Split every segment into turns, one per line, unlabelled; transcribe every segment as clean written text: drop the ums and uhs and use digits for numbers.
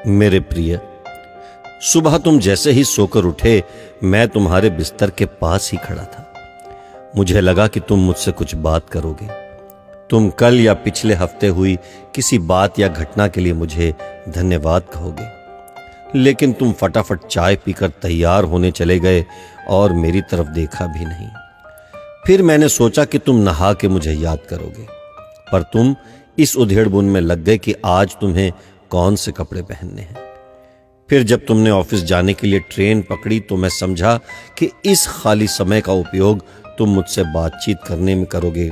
मेरे प्रिय, सुबह तुम जैसे ही सोकर उठे मैं तुम्हारे बिस्तर के पास ही खड़ा था। मुझे लगा कि तुम मुझसे कुछ बात करोगे। तुम कल या पिछले हफ्ते हुई किसी बात या घटना के लिए मुझे धन्यवाद कहोगे, लेकिन तुम फटाफट चाय पीकर तैयार होने चले गए और मेरी तरफ देखा भी नहीं। फिर मैंने सोचा कि तुम नहा के मुझे याद करोगे, पर तुम इस उधेड़बुन में लग गए कि आज तुम्हें कौन से कपड़े पहनने हैं। फिर जब तुमने ऑफिस जाने के लिए ट्रेन पकड़ी तो मैं समझा कि इस खाली समय का उपयोग तुम मुझसे बातचीत करने में करोगे,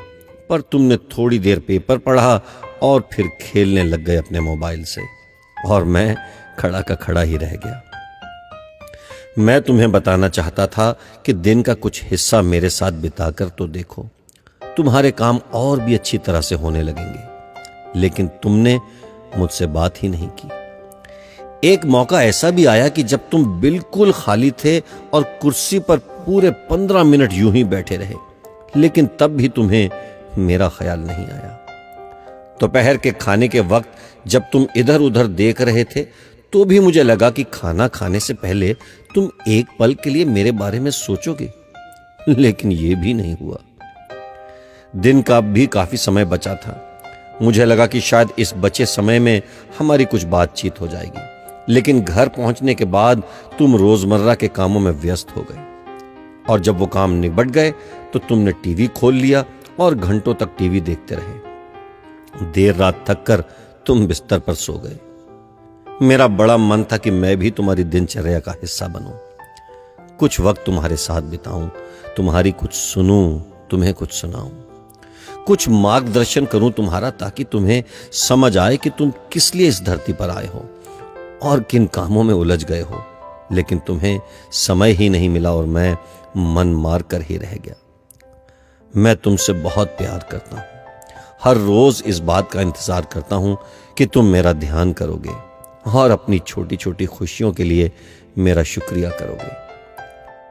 पर तुमने थोड़ी देर पेपर पढ़ा और फिर खेलने लग गए अपने मोबाइल से, और मैं खड़ा का खड़ा ही रह गया। मैं तुम्हें बताना चाहता था कि दिन का कुछ हिस्सा मेरे साथ बिताकर तो देखो, तुम्हारे काम और भी अच्छी तरह से होने लगेंगे, लेकिन तुमने मुझसे बात ही नहीं की। एक मौका ऐसा भी आया कि जब तुम बिल्कुल खाली थे और कुर्सी पर पूरे 15 मिनट यूं ही बैठे रहे, लेकिन तब भी तुम्हें मेरा ख्याल नहीं आया। दोपहर के खाने के वक्त जब तुम इधर उधर देख रहे थे तो भी मुझे लगा कि खाना खाने से पहले तुम एक पल के लिए मेरे बारे में सोचोगे, लेकिन यह भी नहीं हुआ। दिन का भी काफी समय बचा था। मुझे लगा कि शायद इस बचे समय में हमारी कुछ बातचीत हो जाएगी, लेकिन घर पहुंचने के बाद तुम रोजमर्रा के कामों में व्यस्त हो गए, और जब वो काम निबट गए तो तुमने टीवी खोल लिया और घंटों तक टीवी देखते रहे। देर रात थक कर तुम बिस्तर पर सो गए। मेरा बड़ा मन था कि मैं भी तुम्हारी दिनचर्या का हिस्सा बनूं, कुछ वक्त तुम्हारे साथ बिताऊं, तुम्हारी कुछ सुनूं, तुम्हें कुछ सुनाऊं, कुछ मार्गदर्शन करूं तुम्हारा, ताकि तुम्हें समझ आए कि तुम किस लिए इस धरती पर आए हो और किन कामों में उलझ गए हो। लेकिन तुम्हें समय ही नहीं मिला और मैं मन मार कर ही रह गया। मैं तुमसे बहुत प्यार करता हूं, हर रोज इस बात का इंतजार करता हूं कि तुम मेरा ध्यान करोगे और अपनी छोटी छोटी खुशियों के लिए मेरा शुक्रिया करोगे।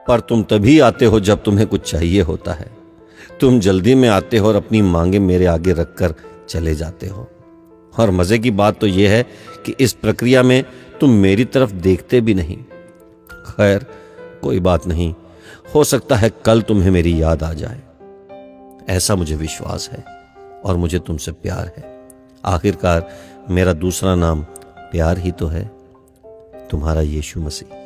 पर तुम तभी आते हो जब तुम्हें कुछ चाहिए होता है। तुम जल्दी में आते हो और अपनी मांगे मेरे आगे रखकर चले जाते हो। और मजे की बात तो यह है कि इस प्रक्रिया में तुम मेरी तरफ देखते भी नहीं। खैर, कोई बात नहीं, हो सकता है कल तुम्हें मेरी याद आ जाए। ऐसा मुझे विश्वास है और मुझे तुमसे प्यार है। आखिरकार मेरा दूसरा नाम प्यार ही तो है। तुम्हारा यीशु मसीह।